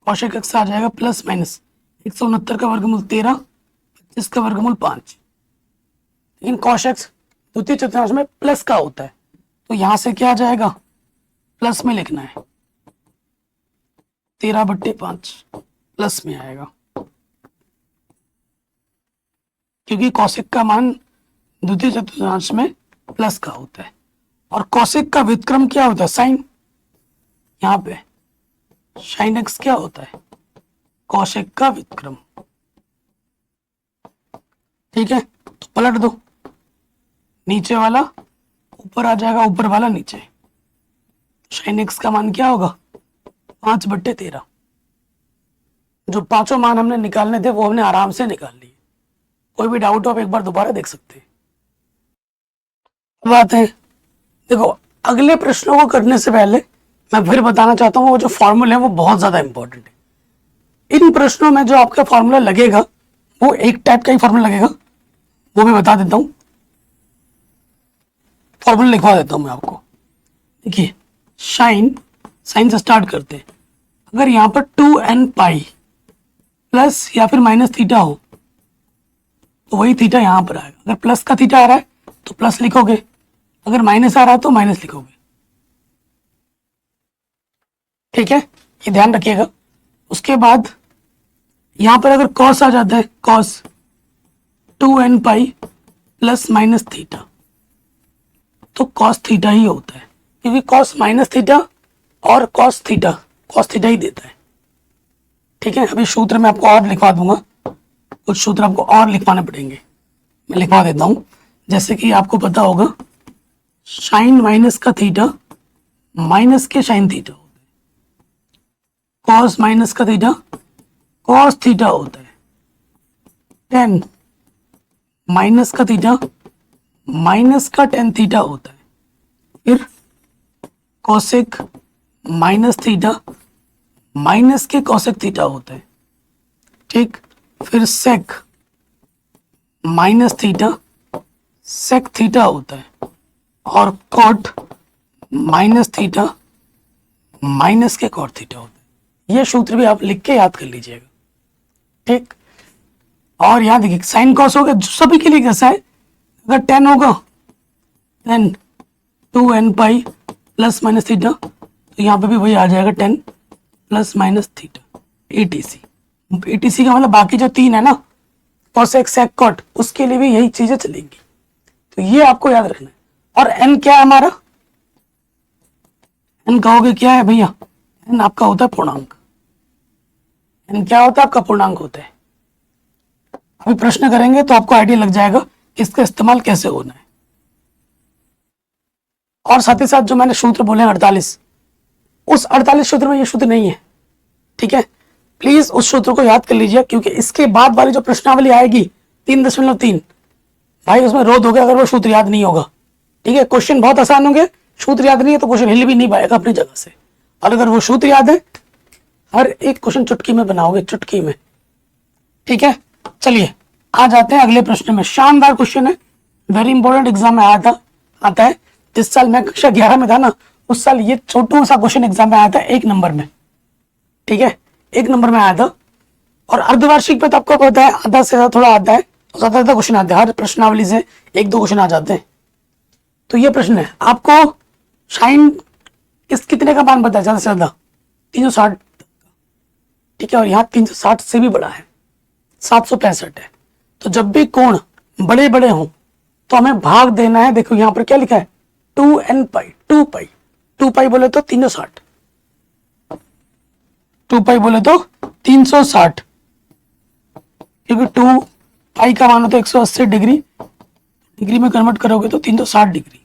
A: कॉशेक एक्स आ जाएगा प्लस माइनस 169 का वर्गमूल 13, 25 का वर्गमूल 5। लेकिन कॉशेक द्वितीय चतुर्थांश में प्लस का होता है, तो यहां से क्या आ जाएगा, प्लस में लिखना है, 13 बट्टे 5 प्लस में आएगा, क्योंकि कॉसेक का मान द्वितीय चतुर्थांश में प्लस का होता है। और कॉसेक का व्युत्क्रम क्या होता है, साइन। यहाँ पे साइन एक्स क्या होता है, कॉसेक का व्युत्क्रम। ठीक है, तो पलट दो, नीचे वाला ऊपर आ जाएगा, ऊपर वाला नीचे। साइन एक्स का मान क्या होगा 5 बट्टे 13। जो पांचों मान हमने निकालने थे वो हमने आराम से निकाल लिए। कोई भी डाउट हो आप एक बार दोबारा देख सकते हैं। बात है, देखो अगले प्रश्नों को करने से पहले मैं फिर बताना चाहता हूँ वो जो फॉर्मूले है वो बहुत ज्यादा इंपॉर्टेंट है। इन प्रश्नों में जो आपका फॉर्मूला लगेगा वो एक टाइप का ही फॉर्मूला लगेगा, वो मैं बता देता हूँ। फॉर्मूला लिखवा देता हूँ मैं आपको। देखिए साइन से स्टार्ट करते हैं। अगर यहाँ पर 2n पाई प्लस या फिर माइनस थीटा हो तो वही थीटा यहाँ पर आएगा। अगर प्लस का थीटा आ रहा है तो प्लस लिखोगे, अगर माइनस आ रहा है तो माइनस लिखोगे। ठीक है, ये ध्यान रखिएगा। उसके बाद यहां पर अगर कॉस आ जाता है, cos 2n pi plus minus theta, तो कॉस थीटा ही होता है, क्योंकि कॉस माइनस थीटा और कॉस थीटा ही देता है। ठीक है, अभी सूत्र में आपको और लिखवा दूंगा, कुछ सूत्र आपको और लिखवाने पड़ेंगे, मैं लिखवा देता हूं। जैसे कि आपको पता होगा साइन माइनस का थीटा माइनस के साइन थीटा होता है, कॉस माइनस का थीटा कॉस थीटा होता है, टेन माइनस का थीटा माइनस का टेन थीटा होता है, फिर कोसेक माइनस थीटा माइनस के कोसेक थीटा होता है। ठीक, फिर sec minus theta sec theta होता है, और कॉट माइनस थीटा माइनस के कॉट थीटा होता है। ये सूत्र भी आप लिख के याद कर लीजिएगा। ठीक, और यहाँ देखिए साइन कॉस होगा, सभी के लिए कैसा है, अगर 10 होगा 10 2n pi plus minus theta, तो यहाँ पे भी वही आ जाएगा 10 plus minus theta, ATC। ATC का मतलब बाकी जो तीन है ना, कोसेक सेक कॉट, उसके लिए भी यही चीजें चलेंगी। तो ये आपको याद रखना है। और एन क्या है हमारा, एन कहोगे क्या है भैया, एन आपका होता है पूर्णांक। एन क्या होता है आपका, पूर्णांक होता है। अभी प्रश्न करेंगे तो आपको आइडिया लग जाएगा कि इसका इस्तेमाल कैसे होना है। और साथ ही साथ जो मैंने सूत्र बोले 48, उस 48 सूत्र में ये सूत्र नहीं है, ठीक है। प्लीज उस सूत्र को याद कर लीजिए, क्योंकि इसके बाद वाली जो प्रश्नावली आएगी 3.3, भाई उसमें रोध होगा अगर वो सूत्र याद नहीं होगा, ठीक है। क्वेश्चन बहुत आसान होंगे, सूत्र याद नहीं है तो क्वेश्चन हिल भी नहीं पाएगा अपनी जगह से। और अगर वो सूत्र याद है, हर एक क्वेश्चन चुटकी में बनाओगे, चुटकी में, ठीक है। चलिए आ जाते हैं अगले प्रश्न में। शानदार क्वेश्चन है, वेरी इंपॉर्टेंट, एग्जाम में आता है। जिस साल मैं कक्षा 11 में था ना, उस साल ये छोटू सा क्वेश्चन एग्जाम में आया था 1 नंबर में, ठीक है, 1 नंबर में आया था। और अर्धवार्षिक पे तो आपको पता है आधा से थोड़ा आता है, ज्यादा क्वेश्चन आते हैं, हर प्रश्नावली से 1-2 क्वेश्चन आ जाते हैं। तो ये प्रश्न है, आपको साइन किस कितने का मान पता है, ज्यादा से ज्यादा 360, ठीक है। और यहाँ 360 से भी बड़ा है, 765 है। तो जब भी कोण बड़े बड़े हों तो हमें भाग देना है। देखो यहाँ पर क्या लिखा है, 2n पाई, 2 पाई बोले तो 360, 2 पाई बोले तो 360, क्योंकि 2 पाई का मान होता है 180 डिग्री, डिग्री में कन्वर्ट करोगे तो 360 डिग्री।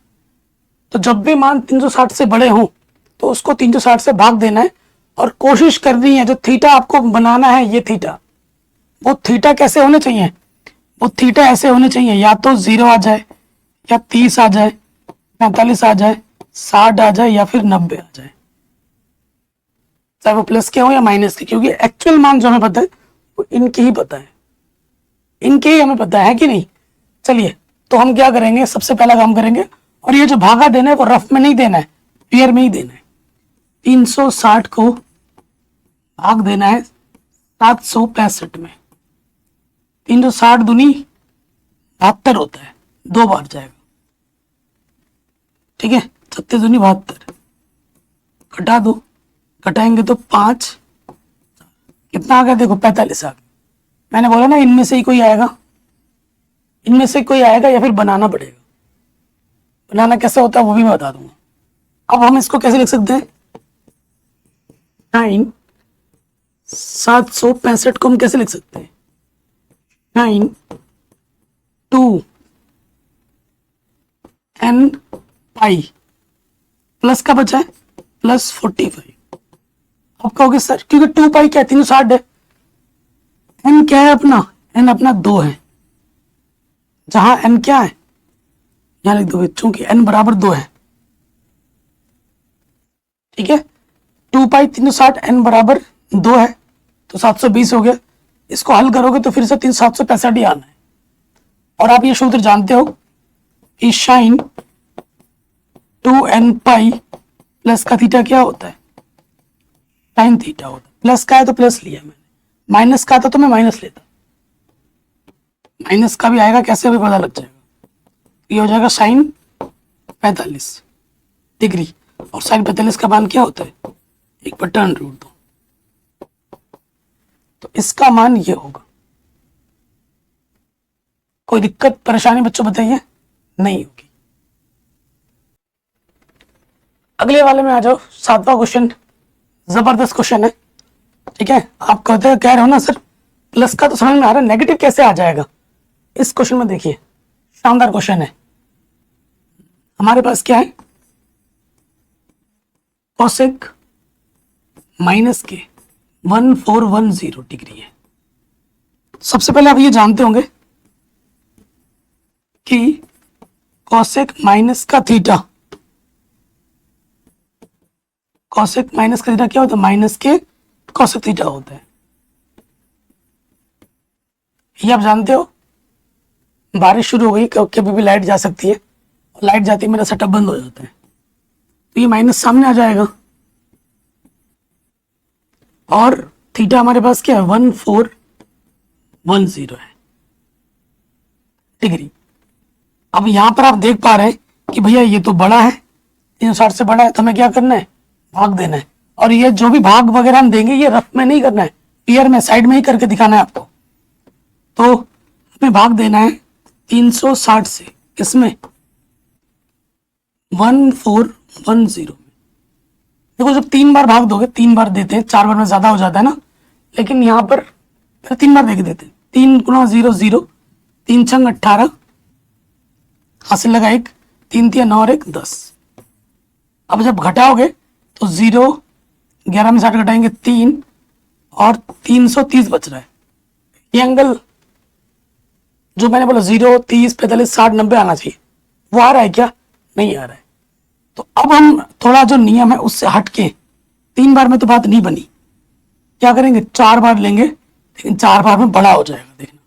A: तो जब भी मान 360 से बड़े हों तो उसको 360 से भाग देना है, और कोशिश करनी है जो थीटा आपको बनाना है, ये थीटा, वो थीटा कैसे होने चाहिए, वो थीटा ऐसे होने चाहिए, या तो 0 आ जाए, या 30 आ जाए, 45 आ जाए, 60 आ जाए, या फिर 90 आ जाए, चाहे वो प्लस के हो या माइनस के, क्योंकि एक्चुअल मान जो हमें पता है वो इनके ही पता है, इनके ही हमें पता है कि नहीं। चलिए तो हम क्या करेंगे, सबसे पहला काम करेंगे, और ये जो भागा देना है वो रफ में नहीं देना है, पेयर में ही देना है। 360 को भाग देना है 765 में, 360 दूनी 72 होता है, 2 बार जाएगा, ठीक है। 36 दूनी 72, घटा दो, घटाएंगे तो 5, कितना आ गया देखो 45 आ गया। मैंने बोला ना इनमें से ही कोई आएगा, इनमें से कोई आएगा, या फिर बनाना पड़ेगा। बनाना कैसे होता है वो भी मैं बता दूंगा। अब हम इसको कैसे लिख सकते हैं, 9 765 को हम कैसे लिख सकते हैं, 9 2 n पाई, प्लस का बचा है प्लस 45। अब कहोगे सर क्योंकि 2 पाई क्या है, 360 है, n क्या है अपना, n अपना 2 है, जहां n क्या है यहां लिख दो, चूंकि n बराबर 2 है, ठीक है। 2 पाई 360, n बराबर 2 है तो 720 हो गया। इसको हल करोगे तो फिर से 765 ही आना है। और आप ये सूत्र जानते हो कि साइन 2n पाई प्लस का थीटा क्या होता है, साइन थीटा होता है। प्लस का है तो प्लस लिया मैंने, माइनस का था तो मैं माइनस लेता, माइनस का भी आएगा कैसे भी पता लग जाएगा। ये हो जाएगा साइन 45 डिग्री, और साइन 45 का मान क्या होता है, 1/√2। तो इसका मान ये होगा। कोई दिक्कत परेशानी बच्चों बताइए, नहीं होगी। अगले वाले में आ जाओ, 7वां क्वेश्चन, जबरदस्त क्वेश्चन है, ठीक है। आप कहते हैं कह रहे हो ना सर प्लस का तो समझ में आ रहा है, नेगेटिव कैसे आ जाएगा। इस क्वेश्चन में देखिए, शानदार क्वेश्चन है। हमारे पास क्या है, कोसेक माइनस के 1410 डिग्री है। सबसे पहले आप ये जानते होंगे कि कोसेक माइनस का थीटा, कोसेक माइनस का थीटा क्या होता है, माइनस के कोसेक थीटा होता है। ये आप जानते हो। बारिश शुरू हो गई, कभी भी लाइट जा सकती है, लाइट जाती है मेरा सेटअप बंद हो जाता है, तो ये माइनस सामने आ जाएगा। और थीटा हमारे पास क्या है, 1410 है डिग्री। अब यहां पर आप देख पा रहे हैं कि भैया ये तो बड़ा है, 360 से बड़ा है, तो हमें क्या करना है, भाग देना है। और ये जो भी भाग वगैरह हम देंगे ये रफ में नहीं करना है, पेयर में, साइड में ही करके दिखाना है आपको। तो हमें भाग देना है 360 से, किसमें? 1410 में। देखो जब 3 बार भाग दोगे, 3 बार देते हैं, 4 बार में ज्यादा हो जाता है ना, लेकिन यहाँ पर फिर 3 बार देख देते हैं। 3 गुना 0 0, 3 छंग 18, हासिल लगा 1, 3 तिया 9 और 1 10। अब जब घटाओगे तो 0, 11 में 60 घटाएंगे 3 और 330 बच रहा है। ये एंगल जो मैंने बोला 0, 30, 45, 60, 90 आना चाहिए, वो आ रहा है क्या? नहीं आ रहा है। तो अब हम थोड़ा जो नियम है उससे हटके, 3 बार में तो बात नहीं बनी, क्या करेंगे? 4 बार लेंगे, लेकिन 4 बार में बड़ा हो जाएगा। देखना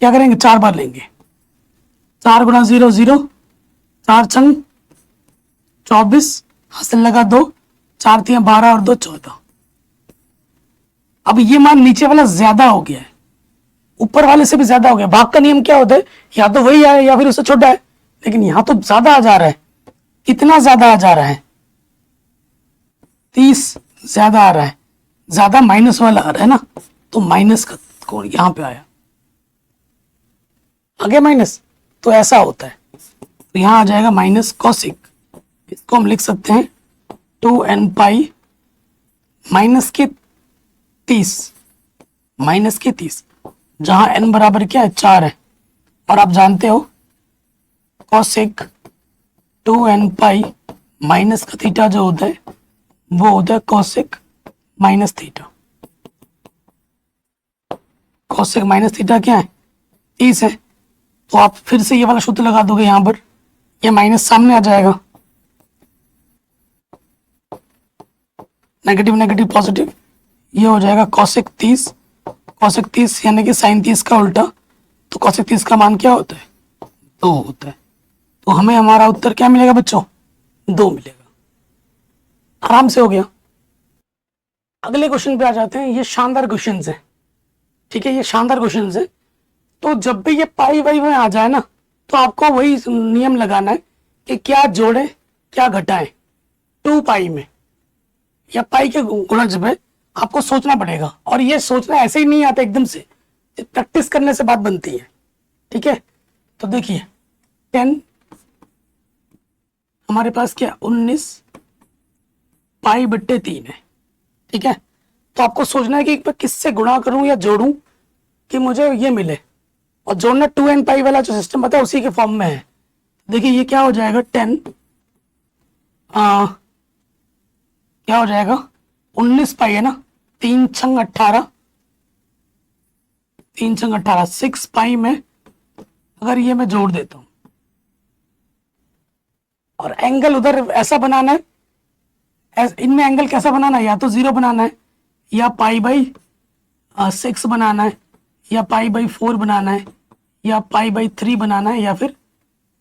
A: क्या करेंगे, 4 बार लेंगे। 4 गुना 0 0, 4 छंग 24, हासिल लगा 2, 4 तिया 12 और 2 14। अब ये मान नीचे वाला ज्यादा हो गया है, ऊपर वाले से भी ज्यादा हो गया। भाग का नियम क्या होता है? या तो वही आए या फिर उससे छोटा है, लेकिन यहां तो ज्यादा आ जा रहा है। कितना ज्यादा आ जा रहा है? 30 ज्यादा आ रहा है, ज्यादा माइनस वाला आ रहा है ना, तो माइनस का कोण यहां पे आया, आगे माइनस, तो ऐसा होता है। तो यहां आ जाएगा माइनस कॉसिक। इसको हम लिख सकते हैं 2n पाई माइनस के 30, माइनस के 30, जहां n बराबर क्या है? 4 है। और आप जानते हो कॉसेक 2n पाई माइनस का थीटा जो होता है वो होता है cosec minus theta. Cosec minus theta क्या है? 30 है। तो आप फिर से ये वाला सूत्र लगा दोगे, यहां पर ये माइनस सामने आ जाएगा, नेगेटिव नेगेटिव पॉजिटिव, ये हो जाएगा कॉसेक 30। कॉसेक 30 यानी कि साइन 30 का उल्टा, तो कॉसेक 30 का मान क्या होता है? 2 होता है। तो हमें हमारा उत्तर क्या मिलेगा बच्चों? 2 मिलेगा। आराम से हो गया। अगले क्वेश्चन पे आ जाते हैं। ये शानदार क्वेश्चन है, ठीक है, ये शानदार क्वेश्चन है। तो जब भी ये पाई वाई में आ जाए ना, तो आपको वही नियम लगाना है कि क्या जोड़े क्या घटाएं। 2 पाई में या पाई के गुणज में आपको सोचना पड़ेगा, और ये सोचना ऐसे ही नहीं आता एकदम से, प्रैक्टिस करने से बात बनती है, ठीक है। तो देखिए 10 हमारे पास क्या 19 पाई बट्टे 3 है, ठीक है। तो आपको सोचना है कि मैं किससे गुणा करूं या जोड़ूं कि मुझे ये मिले, और जोड़ना 2n पाई वाला जो सिस्टम पता है उसी के फॉर्म में है। देखिए ये क्या हो जाएगा 10 क्या हो जाएगा 19 पाई है ना, 3 छंग 18, 3 छंग 18, 6 पाई में अगर ये मैं जोड़ देता हूं, और एंगल उधर ऐसा बनाना है, इनमें एंगल कैसा बनाना है? या तो 0 बनाना है, या पाई बाई 6 बनाना है, या पाई बाई 4 बनाना है, या पाई बाई 3 बनाना है, या फिर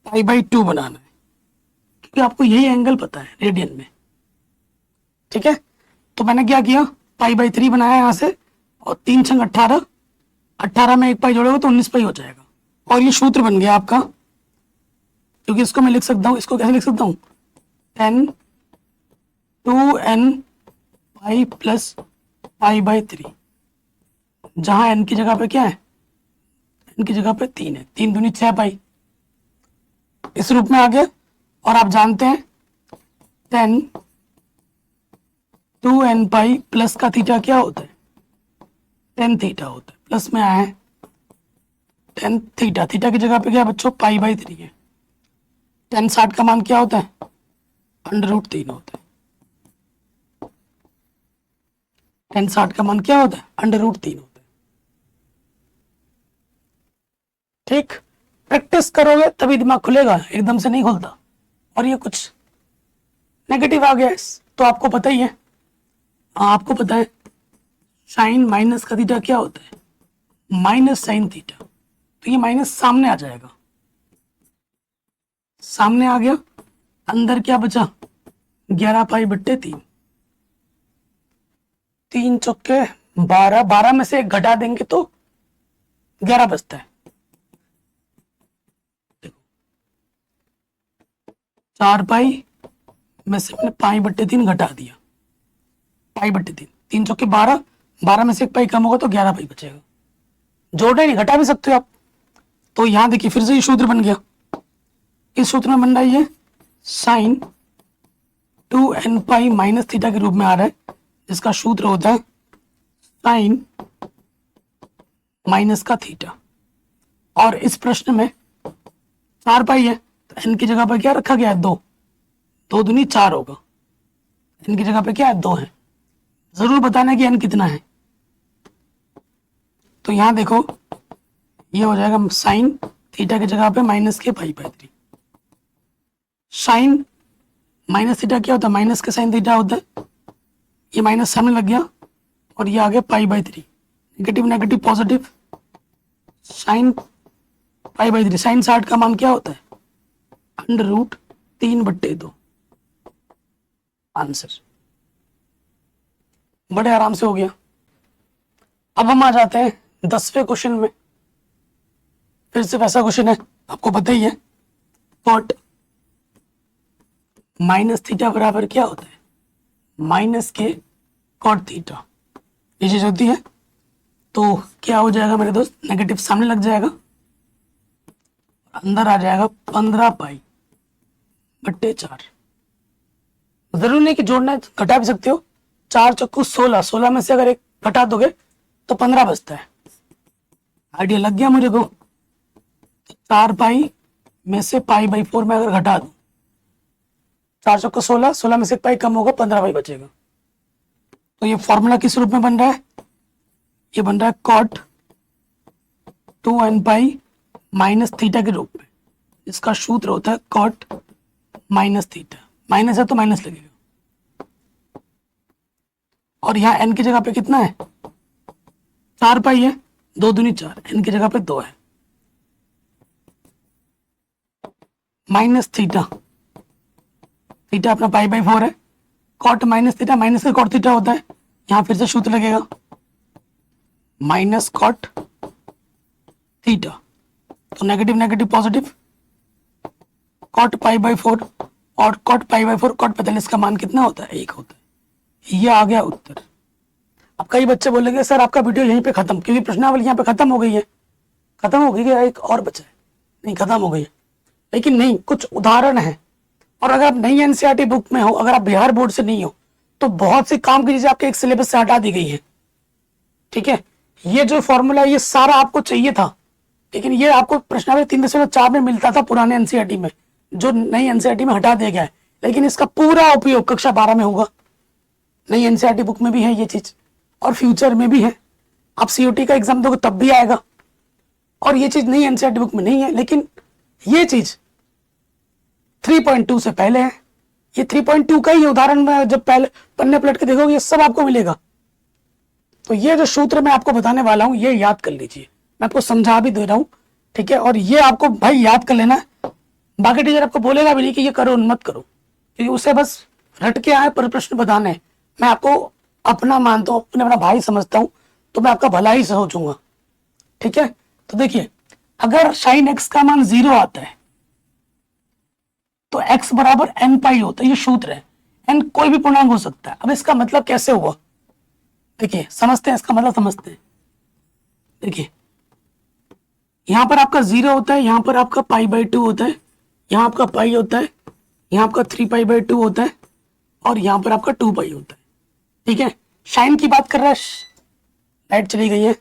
A: पाई बाई 2 बनाना है, क्योंकि आपको यही एंगल पता है रेडियन में, ठीक है। तो मैंने क्या किया, पाई बाई 3 बनाया यहां से, और 3 छंग 18, 18 में एक पाई जोड़ोगे तो 19 पाई हो जाएगा, और ये सूत्र बन गया आपका। क्योंकि इसको मैं लिख सकता हूं, इसको कैसे लिख सकता हूं? 10 2n pi plus pi by 3, जहां n की जगह पे क्या है? n की जगह पे 3 है, 3 दूनी 6 पाई, इस रूप में आ गया। और आप जानते हैं 10 2n पाई प्लस का थीटा क्या होता है? 10 थीटा होता है, प्लस में आया है 10 थीटा, थीटा की जगह पे क्या बच्चों? पाई बाई 3 है। 10 60 का मान क्या होता है? √3 होता है। 10 60 का मान क्या होता है? √3 होता है। ठीक, प्रैक्टिस करोगे तभी दिमाग खुलेगा, एकदम से नहीं खुलता। और ये कुछ नेगेटिव आ गया तो आपको पता ही है, आपको पता है साइन माइनस का थीटा क्या होता है? माइनस साइन थीटा, तो ये माइनस सामने आ जाएगा, सामने आ गया, अंदर क्या बचा? 11 पाई बट्टे 3, 3 चौके 12, 12 में से एक घटा देंगे तो 11 बचता है। देखो 4 पाई में से मैंने पाई बट्टे 3 घटा दिया, पाई बट्टे 3, 3 चौके 12, 12 में से एक पाई कम होगा तो 11 पाई बचेगा। जोड़ना नहीं, घटा भी सकते हो आप, तो यहां देखिए फिर से ये सूत्र बन गया। इस सूत्र में बन रहा है ये sign 2n pi minus theta के रूप में आ रहा है, जिसका सूत्र होता है साइन माइनस का थीटा। और इस प्रश्न में 4 पाई है तो n की जगह पर क्या रखा गया है 2, 2 दूनी 4 होगा। n की जगह पे क्या है 2 है। जरूर बताना कि n कितना है। तो यहां देखो ये हो जाएगा साइन थीटा की जगह पे माइनस के pi by 3। Sine minus theta क्या होता है, माइनस के साइन थीटा होता है। ये माइनस सामने लग गया और ये आ गया pi by 3। Negative negative positive, sine pi by 3। Sine 60 का मान क्या होता है अंडर रूट 3/2। आंसर बड़े आराम से हो गया। अब हम आ जाते हैं 10वें क्वेश्चन में। फिर से वैसा क्वेश्चन है, आपको पता ही है कॉट माइनस थीटा बराबर क्या होता है माइनस के कॉट थीटा। ये चीज होती है तो क्या हो जाएगा मेरे दोस्त, नेगेटिव सामने लग जाएगा, अंदर आ जाएगा 15 पाई/4। जरूरी नहीं कि जोड़ना है, घटा भी सकते हो। 4 चक्कू 16, 16 में से अगर एक घटा दोगे तो 15 बचता है। आइडिया लग गया मुझे को। 4 पाई में से पाई/4 में अगर घटा दूं, 4 चक्कू 16, 16 में से एक पाई कम होगा, 15 पाई बचेगा। तो ये फॉर्मूला किस रूप में बन रहा है, ये बन रहा है cot 2n pi minus theta के रूप में। इसका सूत्र होता है कॉट माइनस थीटा। माइनस है तो माइनस लगेगा। और यहाँ n की जगह पे कितना है 4 पाई है, 2 दूनी 4, n की जगह पे 2 है। माइनस थीटा, थीटा अपना पाई/4 है। कॉट माइनस थीटा, माइनस का कॉट थीटा होता है। यहां फिर से सूत्र लगेगा माइनस कॉट थीटा। तो नेगेटिव नेगेटिव पॉजिटिव, कॉट पाई/4 और कॉट पाई/4, कॉट 45 का मान कितना होता है 1 होता है। ये आ गया उत्तर। अब कई बच्चे बोलेंगे सर आपका वीडियो यहीं पे खत्म, क्योंकि प्रश्नावली यहाँ पे खत्म हो गई है। खत्म हो गई है, एक और बचा है। नहीं खत्म हो गई है, लेकिन नहीं, कुछ उदाहरण है। और अगर आप नई एनसीईआरटी बुक में हो, अगर आप बिहार बोर्ड से नहीं हो, तो बहुत सी काम की चीजें आपके एक सिलेबस से हटा दी गई है। ठीक है, ये जो फॉर्मूला ये सारा आपको चाहिए था, लेकिन ये आपको प्रश्नावली 3.4 में मिलता था पुराने एनसीईआरटी में, जो नई एनसीईआरटी में हटा दिया गया है। लेकिन इसका पूरा उपयोग कक्षा 12 में होगा। नई एनसीईआरटी बुक में भी है ये चीज, और फ्यूचर में भी है। आप सीओटी का एग्जाम दोगे तब भी आएगा। और ये चीज नई एनसीईआरटी बुक में नहीं है, लेकिन ये चीज 3.2 से पहले है। ये 3.2 का ही उदाहरण में जब पहले पन्ने पलट के देखोगे ये सब आपको मिलेगा। तो ये जो सूत्र मैं आपको बताने वाला हूं ये याद कर लीजिए, मैं आपको समझा भी दे रहा हूं। ठीक है, और ये आपको भाई याद कर लेना है। बाकी टीचर आपको बोलेगा भी नहीं कि ये करो मत करो, क्योंकि उसे बस रट के आए पर प्रश्न बताने हैं। मैं आपको अपना मानता हूं, अपना भाई समझता हूं, तो मैं आपका भला ही सोचूंगा। ठीक है, तो देखिए अगर साइन एक्स का मान 0 आता है तो x बराबर n पाई होता है। ये सूत्र है, n कोई भी पूर्णांक हो सकता है। अब इसका मतलब कैसे हुआ, देखिए समझते हैं, इसका मतलब समझते हैं। देखिए यहां पर आपका 0 होता है, यहां पर आपका पाई/2 होता है, यहां आपका पाई होता है, यहां आपका 3 पाई/2 होता है, और यहां पर आपका 2 पाई होता है। ठीक है, साइन की बात कर रहा है। लाइट चली गई है।